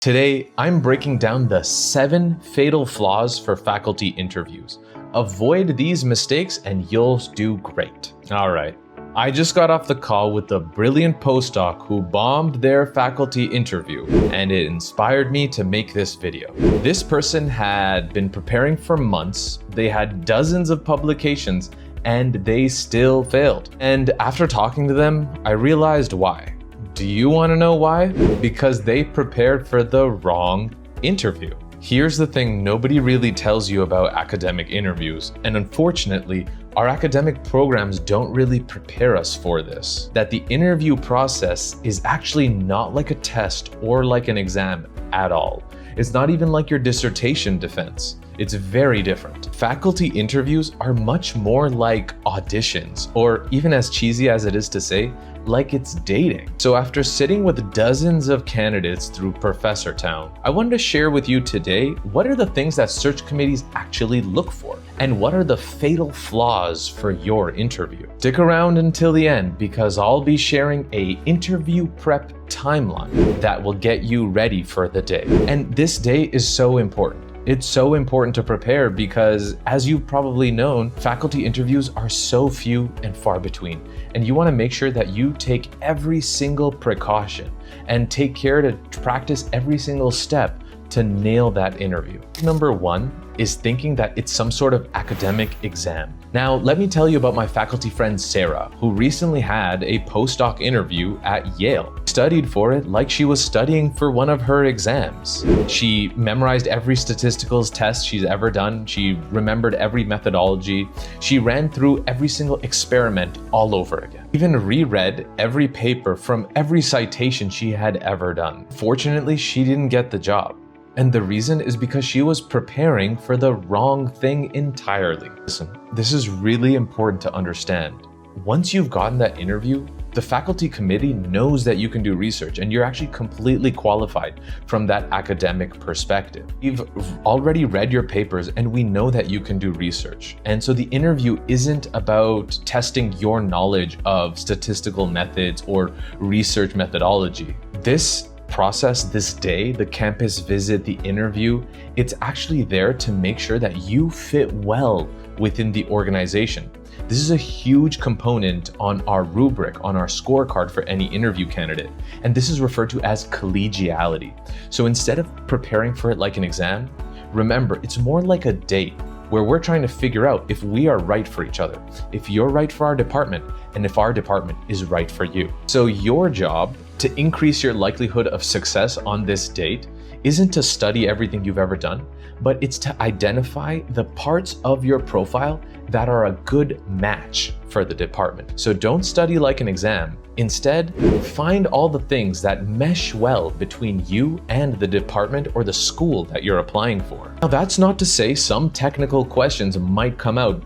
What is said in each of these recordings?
Today, I'm breaking down the 7 fatal flaws for faculty interviews. Avoid these mistakes and you'll do great. All right, I just got off the call with a brilliant postdoc who bombed their faculty interview, and it inspired me to make this video. This person had been preparing for months, they had dozens of publications, and they still failed. And after talking to them, I realized why. Do you want to know why? Because they prepared for the wrong interview. Here's the thing nobody really tells you about academic interviews, and unfortunately, our academic programs don't really prepare us for this. That the interview process is actually not like a test or like an exam at all. It's not even like your dissertation defense. It's very different. Faculty interviews are much more like auditions, or even as cheesy as it is to say, like it's dating. So after sitting with dozens of candidates through Professor Town, I wanted to share with you today what are the things that search committees actually look for, and what are the fatal flaws for your interview. Stick around until the end because I'll be sharing an interview prep timeline that will get you ready for the day. And this day is so important. It's so important to prepare because, as you've probably known, faculty interviews are so few and far between. And you want to make sure that you take every single precaution and take care to practice every single step to nail that interview. Number 1 is thinking that it's some sort of academic exam. Now, let me tell you about my faculty friend Sarah, who recently had a postdoc interview at Yale. Studied for it like she was studying for one of her exams. She memorized every statistical test she's ever done. She remembered every methodology. She ran through every single experiment all over again. Even reread every paper from every citation she had ever done. Fortunately, she didn't get the job. And the reason is because she was preparing for the wrong thing entirely. Listen, this is really important to understand. Once you've gotten that interview, the faculty committee knows that you can do research and you're actually completely qualified from that academic perspective. We've already read your papers and we know that you can do research. And so the interview isn't about testing your knowledge of statistical methods or research methodology. This process, this day, the campus visit, the interview, it's actually there to make sure that you fit well within the organization. This is a huge component on our rubric, on our scorecard for any interview candidate. And this is referred to as collegiality. So instead of preparing for it like an exam, remember, it's more like a date where we're trying to figure out if we are right for each other, if you're right for our department, and if our department is right for you. So your job to increase your likelihood of success on this date isn't to study everything you've ever done, but it's to identify the parts of your profile that are a good match for the department. So don't study like an exam. Instead, find all the things that mesh well between you and the department or the school that you're applying for. Now, that's not to say some technical questions might come out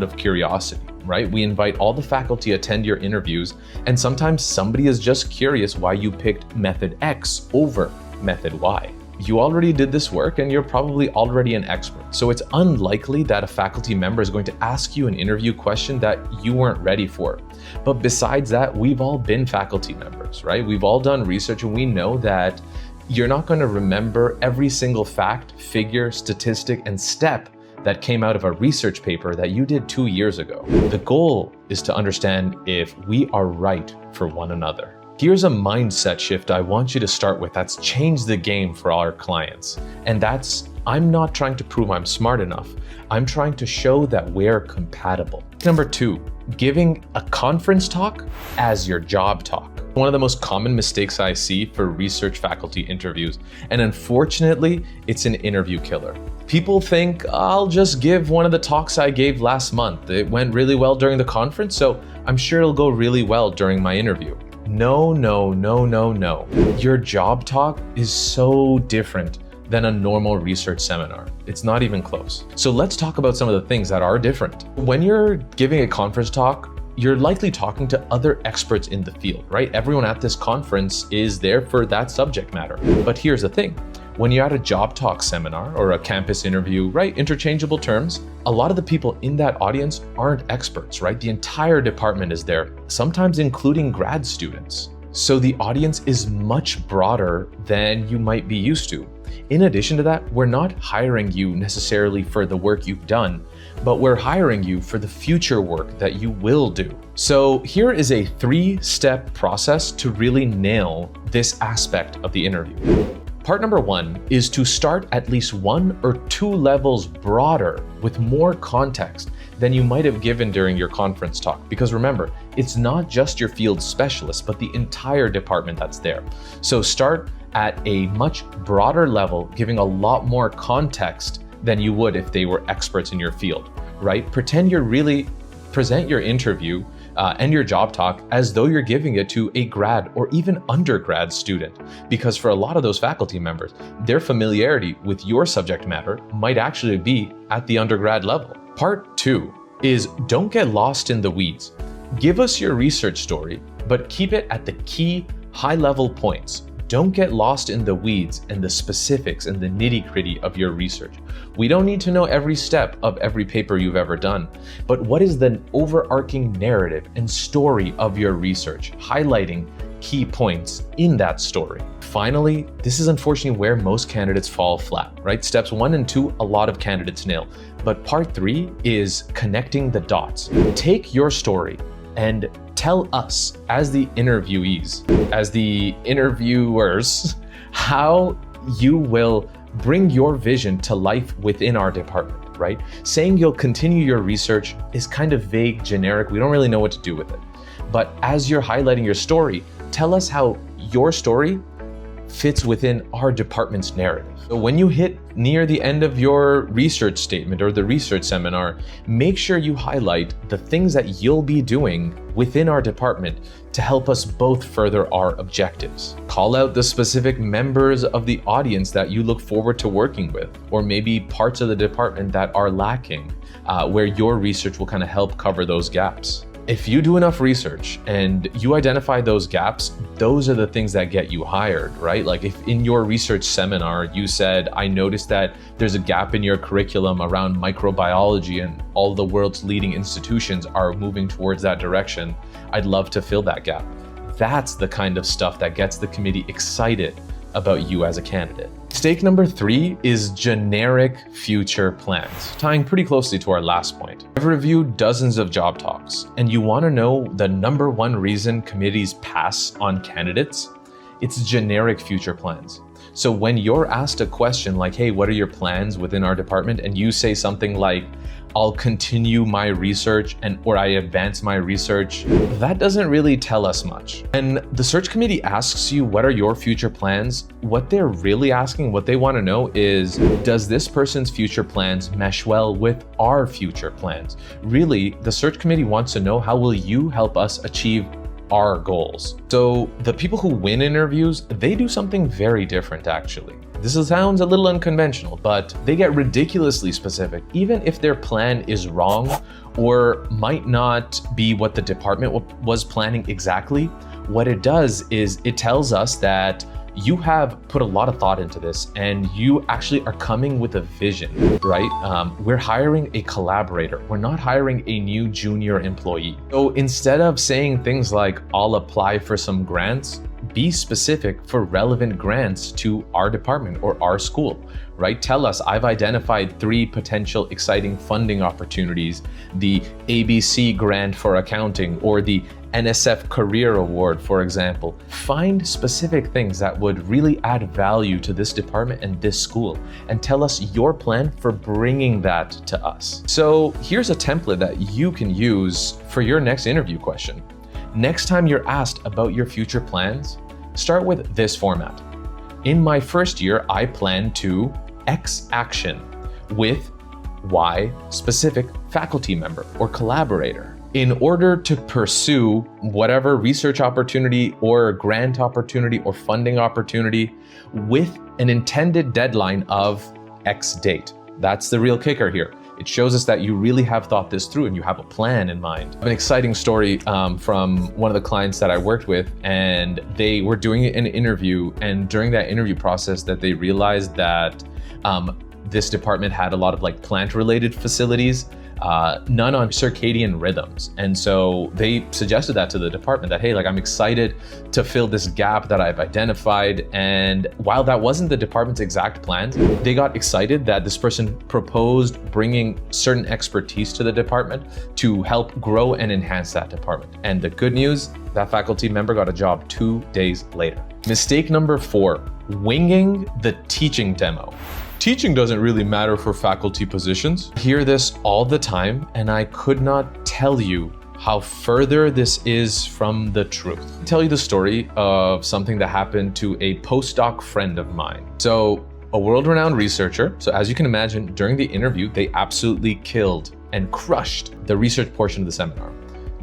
of curiosity, right? We invite all the faculty to attend your interviews, and sometimes somebody is just curious why you picked method X over method Y. You already did this work and you're probably already an expert. So it's unlikely that a faculty member is going to ask you an interview question that you weren't ready for. But besides that, we've all been faculty members, right? We've all done research and we know that you're not going to remember every single fact, figure, statistic, and step that came out of a research paper that you did 2 years ago. The goal is to understand if we are right for one another. Here's a mindset shift I want you to start with that's changed the game for our clients. And that's, I'm not trying to prove I'm smart enough. I'm trying to show that we're compatible. Number 2, giving a conference talk as your job talk. One of the most common mistakes I see for research faculty interviews, and unfortunately, it's an interview killer. People think, I'll just give one of the talks I gave last month. It went really well during the conference, so I'm sure it'll go really well during my interview. No. Your job talk is so different than a normal research seminar. It's not even close. So let's talk about some of the things that are different. When you're giving a conference talk, you're likely talking to other experts in the field, right? Everyone at this conference is there for that subject matter. But here's the thing. When you're at a job talk seminar or a campus interview, right, interchangeable terms, a lot of the people in that audience aren't experts, right? The entire department is there, sometimes including grad students. So the audience is much broader than you might be used to. In addition to that, we're not hiring you necessarily for the work you've done, but we're hiring you for the future work that you will do. So here is a 3-step process to really nail this aspect of the interview. Part number 1 is to start at least 1 or 2 levels broader with more context than you might have given during your conference talk. Because remember, it's not just your field specialist, but the entire department that's there. So start at a much broader level, giving a lot more context than you would if they were experts in your field, right? Present your interview and your job talk as though you're giving it to a grad or even undergrad student. Because for a lot of those faculty members, their familiarity with your subject matter might actually be at the undergrad level. Part 2 is don't get lost in the weeds. Give us your research story, but keep it at the key high-level points. Don't get lost in the weeds and the specifics and the nitty-gritty of your research. We don't need to know every step of every paper you've ever done, but what is the overarching narrative and story of your research, highlighting key points in that story. Finally, this is unfortunately where most candidates fall flat, right? Steps 1 and 2, a lot of candidates nail, but part 3 is connecting the dots. Take your story and tell us as the interviewees, as the interviewers, how you will bring your vision to life within our department, right? Saying you'll continue your research is kind of vague, generic. We don't really know what to do with it. But as you're highlighting your story, tell us how your story fits within our department's narrative. So when you hit near the end of your research statement or the research seminar, make sure you highlight the things that you'll be doing within our department to help us both further our objectives. Call out the specific members of the audience that you look forward to working with, or maybe parts of the department that are lacking, where your research will kind of help cover those gaps. If you do enough research and you identify those gaps, those are the things that get you hired, right? Like if in your research seminar, you said, I noticed that there's a gap in your curriculum around microbiology and all the world's leading institutions are moving towards that direction. I'd love to fill that gap. That's the kind of stuff that gets the committee excited about you as a candidate. Stake number 3 is generic future plans, tying pretty closely to our last point. I've reviewed dozens of job talks, and you want to know the number 1 reason committees pass on candidates? It's generic future plans. So when you're asked a question like, hey, what are your plans within our department? And you say something like, I'll continue my research or I advance my research, that doesn't really tell us much. And the search committee asks you, what are your future plans? What they're really asking, what they want to know is, does this person's future plans mesh well with our future plans? Really, the search committee wants to know, how will you help us achieve our goals? So the people who win interviews, they do something very different actually. This sounds a little unconventional, but they get ridiculously specific, even if their plan is wrong or might not be what the department was planning exactly. What it does is it tells us that you have put a lot of thought into this and you actually are coming with a vision, right? We're hiring a collaborator. We're not hiring a new junior employee. So instead of saying things like, I'll apply for some grants, be specific for relevant grants to our department or our school, right? Tell us, I've identified 3 potential exciting funding opportunities, the ABC grant for accounting or the NSF Career Award, for example. Find specific things that would really add value to this department and this school, and tell us your plan for bringing that to us. So here's a template that you can use for your next interview question. Next time you're asked about your future plans, start with this format. In my first year, I plan to X action with Y specific faculty member or collaborator in order to pursue whatever research opportunity or grant opportunity or funding opportunity with an intended deadline of X date. That's the real kicker here. It shows us that you really have thought this through and you have a plan in mind. I have an exciting story from one of the clients that I worked with, and they were doing an interview, and during that interview process that they realized that this department had a lot of like plant-related facilities, none on circadian rhythms. And so they suggested that to the department that, hey, like I'm excited to fill this gap that I've identified. And while that wasn't the department's exact plans, they got excited that this person proposed bringing certain expertise to the department to help grow and enhance that department. And the good news, that faculty member got a job 2 days later. Mistake number 4, winging the teaching demo. Teaching doesn't really matter for faculty positions. I hear this all the time, and I could not tell you how further this is from the truth. I'll tell you the story of something that happened to a postdoc friend of mine. So a world-renowned researcher. So as you can imagine, during the interview, they absolutely killed and crushed the research portion of the seminar.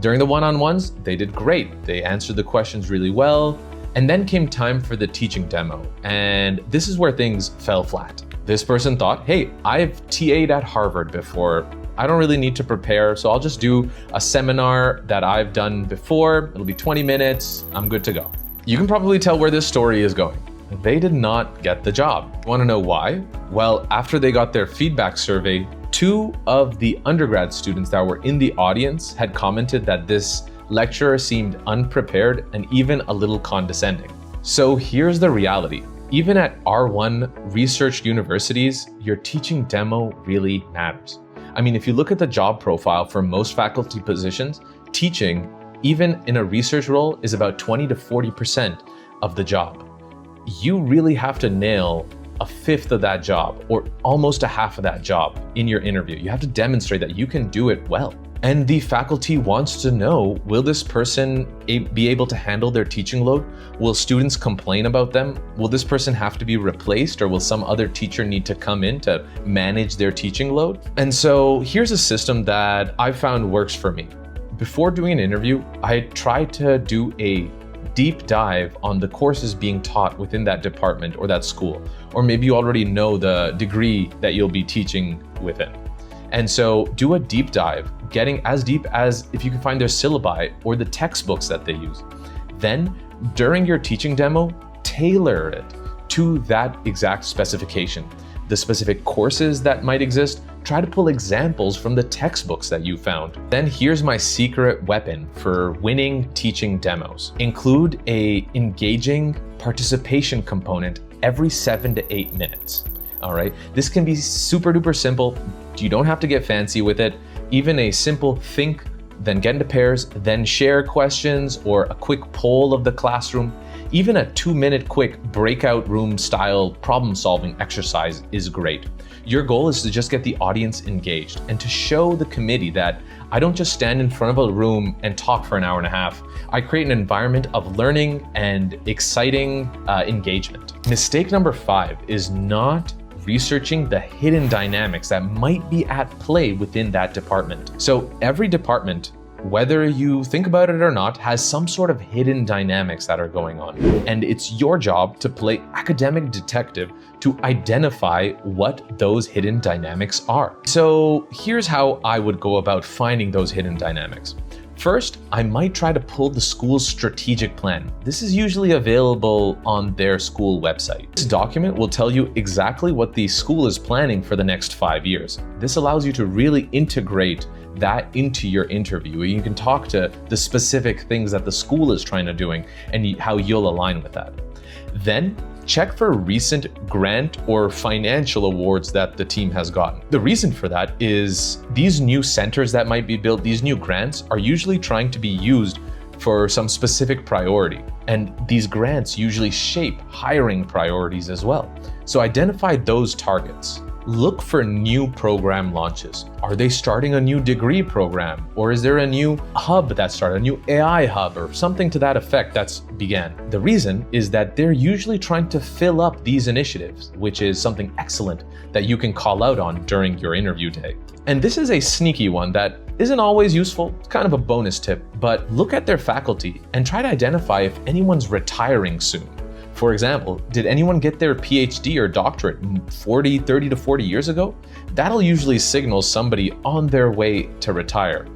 During the one-on-ones, they did great. They answered the questions really well. And then came time for the teaching demo. And this is where things fell flat. This person thought, hey, I've TA'd at Harvard before. I don't really need to prepare, so I'll just do a seminar that I've done before. It'll be 20 minutes, I'm good to go. You can probably tell where this story is going. They did not get the job. Want to know why? Well, after they got their feedback survey, 2 of the undergrad students that were in the audience had commented that this lecturer seemed unprepared and even a little condescending. So here's the reality. Even at R1 research universities, your teaching demo really matters. I mean, if you look at the job profile for most faculty positions, teaching, even in a research role, is about 20 to 40% of the job. You really have to nail a fifth of that job or almost a half of that job in your interview. You have to demonstrate that you can do it well. And the faculty wants to know, will this person be able to handle their teaching load? Will students complain about them? Will this person have to be replaced, or will some other teacher need to come in to manage their teaching load? And so here's a system that I found works for me. Before doing an interview, I try to do a deep dive on the courses being taught within that department or that school. Or maybe you already know the degree that you'll be teaching within. And so do a deep dive, getting as deep as if you can find their syllabi or the textbooks that they use. Then during your teaching demo, tailor it to that exact specification. The specific courses that might exist, try to pull examples from the textbooks that you found. Then here's my secret weapon for winning teaching demos. Include a engaging participation component every 7 to 8 minutes. All right, this can be super duper simple. You don't have to get fancy with it. Even a simple think, then get into pairs, then share questions, or a quick poll of the classroom. Even a 2-minute quick breakout room style problem solving exercise is great. Your goal is to just get the audience engaged and to show the committee that I don't just stand in front of a room and talk for an hour and a half. I create an environment of learning and exciting engagement. Mistake number 5 is not researching the hidden dynamics that might be at play within that department. So every department, whether you think about it or not, has some sort of hidden dynamics that are going on. And it's your job to play academic detective to identify what those hidden dynamics are. So here's how I would go about finding those hidden dynamics. First, I might try to pull the school's strategic plan. This is usually available on their school website. This document will tell you exactly what the school is planning for the next 5 years. This allows you to really integrate that into your interview. You can talk to the specific things that the school is trying to doing and how you'll align with that. Then check for recent grant or financial awards that the team has gotten. The reason for that is these new centers that might be built, these new grants are usually trying to be used for some specific priority. And these grants usually shape hiring priorities as well. So identify those targets. Look for new program launches. Are they starting a new degree program? Or is there a new hub that started, a new AI hub or something to that effect that's began? The reason is that they're usually trying to fill up these initiatives, which is something excellent that you can call out on during your interview day. And this is a sneaky one that isn't always useful. It's kind of a bonus tip, but look at their faculty and try to identify if anyone's retiring soon. For example, did anyone get their PhD or doctorate 30 to 40 years ago? That'll usually signal somebody on their way to retire.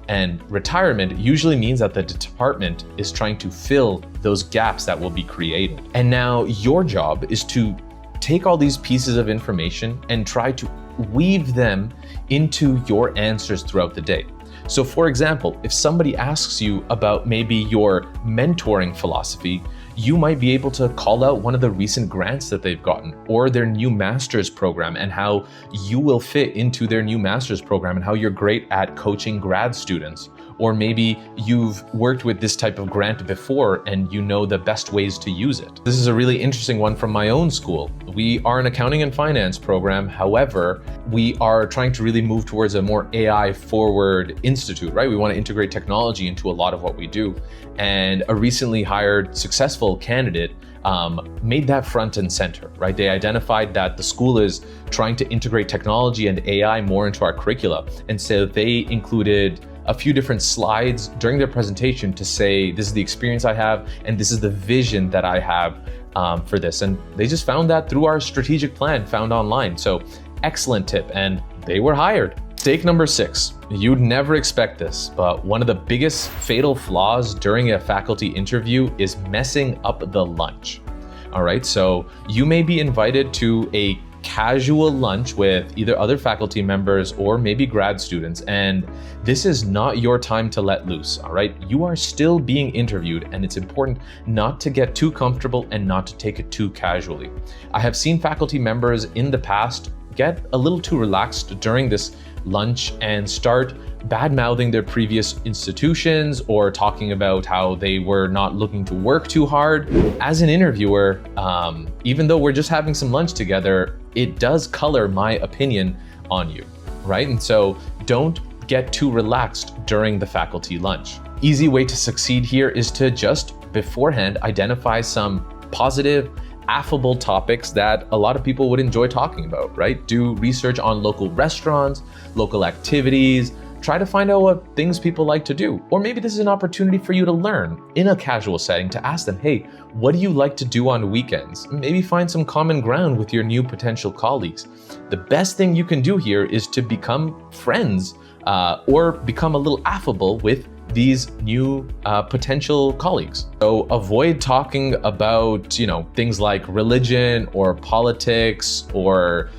And retirement usually means that the department is trying to fill those gaps that will be created. And now your job is to take all these pieces of information and try to weave them into your answers throughout the day. So for example, if somebody asks you about maybe your mentoring philosophy, you might be able to call out one of the recent grants that they've gotten or their new master's program and how you will fit into their new master's program and how you're great at coaching grad students. Or maybe you've worked with this type of grant before and you know the best ways to use it. This is a really interesting one from my own school. We are an accounting and finance program. However, we are trying to really move towards a more AI forward institute, right? We want to integrate technology into a lot of what we do. And a recently hired successful candidate made that front and center, right? They identified that the school is trying to integrate technology and AI more into our curricula. And so they included a few different slides during their presentation to say, this is the experience I have, and this is the vision that I have for this. And they just found that through our strategic plan found online. So excellent tip, and they were hired. Mistake number 6. You'd never expect this, but one of the biggest fatal flaws during a faculty interview is messing up the lunch. All right, so you may be invited to a casual lunch with either other faculty members or maybe grad students, and this is not your time to let loose. All right, you are still being interviewed, and it's important not to get too comfortable and not to take it too casually. I have seen faculty members in the past get a little too relaxed during this lunch and start bad-mouthing their previous institutions or talking about how they were not looking to work too hard. As an interviewer, even though we're just having some lunch together, it does color my opinion on you, right? And so don't get too relaxed during the faculty lunch. Easy way to succeed here is to just beforehand identify some positive, affable topics that a lot of people would enjoy talking about, right? Do research on local restaurants, local activities, try to find out what things people like to do. Or maybe this is an opportunity for you to learn in a casual setting to ask them, hey, what do you like to do on weekends? Maybe find some common ground with your new potential colleagues. The best thing you can do here is to become friends or become a little affable with these new potential colleagues. So avoid talking about, things like religion or politics or,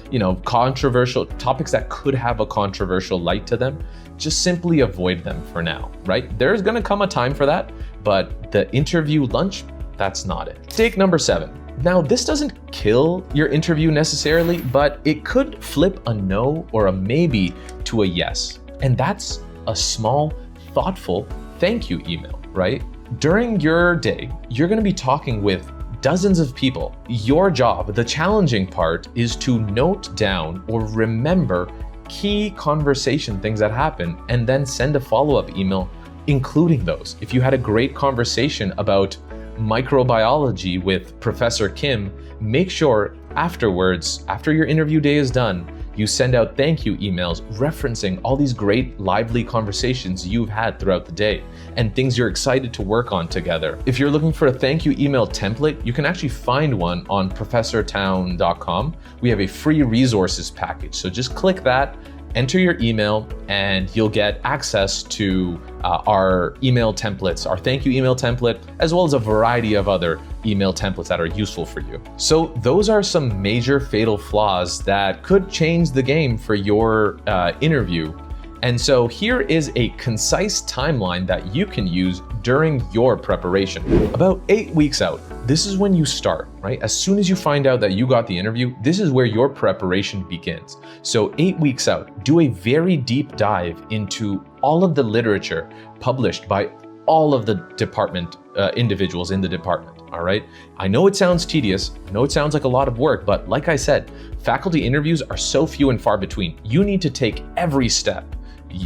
controversial topics that could have a controversial light to them. Just simply avoid them for now, right? There's gonna come a time for that, but the interview lunch, that's not it. Mistake number 7. Now, this doesn't kill your interview necessarily, but it could flip a no or a maybe to a yes. And that's a small, thoughtful thank you email, right? During your day, you're gonna be talking with dozens of people. Your job, the challenging part, is to note down or remember key conversation things that happen and then send a follow-up email including those. If you had a great conversation about microbiology with Professor Kim, make sure afterwards, after your interview day is done, you send out thank you emails referencing all these great lively conversations you've had throughout the day and things you're excited to work on together. If you're looking for a thank you email template, you can actually find one on professortown.com. We have a free resources package. So just click that, enter your email, and you'll get access to our email templates, our thank you email template, as well as a variety of other email templates that are useful for you. So those are some major fatal flaws that could change the game for your interview. And so here is a concise timeline that you can use during your preparation. About 8 weeks out, this is when you start, right? As soon as you find out that you got the interview, this is where your preparation begins. So 8 weeks out, do a very deep dive into all of the literature published by all of the department individuals in the department, all right? I know it sounds tedious, I know it sounds like a lot of work, but like I said, faculty interviews are so few and far between. You need to take every step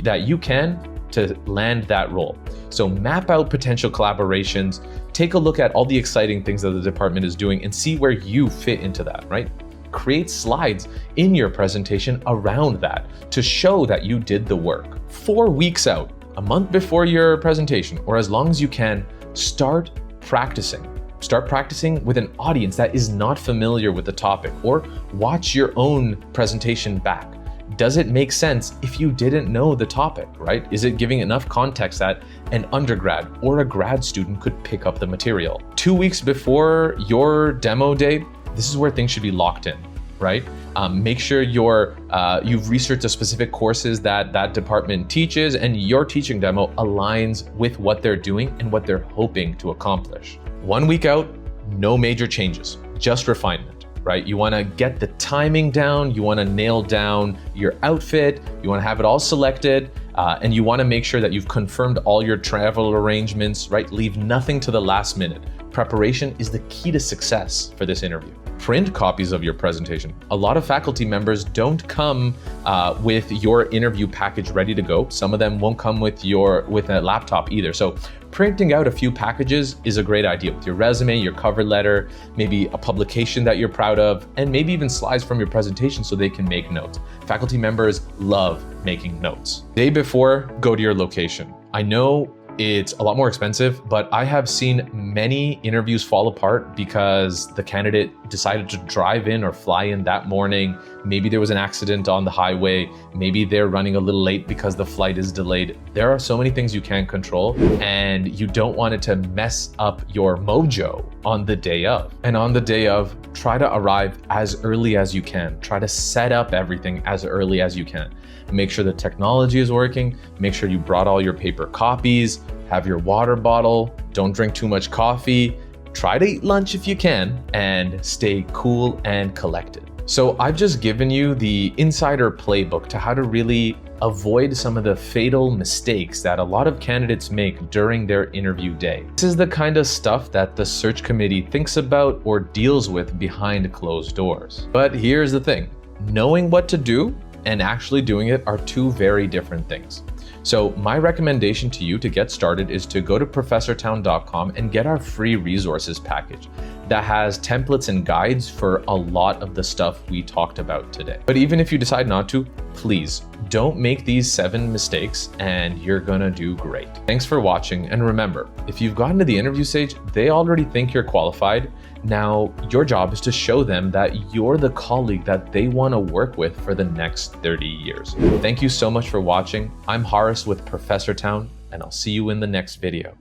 that you can to land that role. So map out potential collaborations, take a look at all the exciting things that the department is doing and see where you fit into that, right? Create slides in your presentation around that to show that you did the work. 4 weeks out, a month before your presentation, or as long as you can, start practicing. Start practicing with an audience that is not familiar with the topic, or watch your own presentation back. Does it make sense if you didn't know the topic, right? Is it giving enough context that an undergrad or a grad student could pick up the material? 2 weeks before your demo day, this is where things should be locked in, right? Make sure you've researched the specific courses that that department teaches and your teaching demo aligns with what they're doing and what they're hoping to accomplish. 1 week out, no major changes, just refinement, right? You wanna get the timing down, you wanna nail down your outfit, you wanna have it all selected, and you wanna make sure that you've confirmed all your travel arrangements, right? Leave nothing to the last minute. Preparation is the key to success for this interview. Print copies of your presentation. A lot of faculty members don't come with your interview package ready to go. Some of them won't come with a laptop either. So printing out a few packages is a great idea with your resume, your cover letter, maybe a publication that you're proud of, and maybe even slides from your presentation so they can make notes. Faculty members love making notes. Day before, go to your location. I know it's a lot more expensive, but I have seen many interviews fall apart because the candidate decided to drive in or fly in that morning. Maybe there was an accident on the highway. Maybe they're running a little late because the flight is delayed. There are so many things you can't control, and you don't want it to mess up your mojo on the day of. And on the day of, try to arrive as early as you can. Try to set up everything as early as you can. Make sure the technology is working. Make sure you brought all your paper copies. Have your water bottle. Don't drink too much coffee. Try to eat lunch if you can, and stay cool and collected. So I've just given you the insider playbook to how to really avoid some of the fatal mistakes that a lot of candidates make during their interview day. This is the kind of stuff that the search committee thinks about or deals with behind closed doors. But here's the thing, knowing what to do and actually doing it are two very different things. So my recommendation to you to get started is to go to professortown.com and get our free resources package that has templates and guides for a lot of the stuff we talked about today. But even if you decide not to, please don't make these 7 mistakes and you're gonna do great. Thanks for watching, and remember, if you've gotten to the interview stage, they already think you're qualified. Now, your job is to show them that you're the colleague that they wanna work with for the next 30 years. Thank you so much for watching. I'm Horace with Professor Town, and I'll see you in the next video.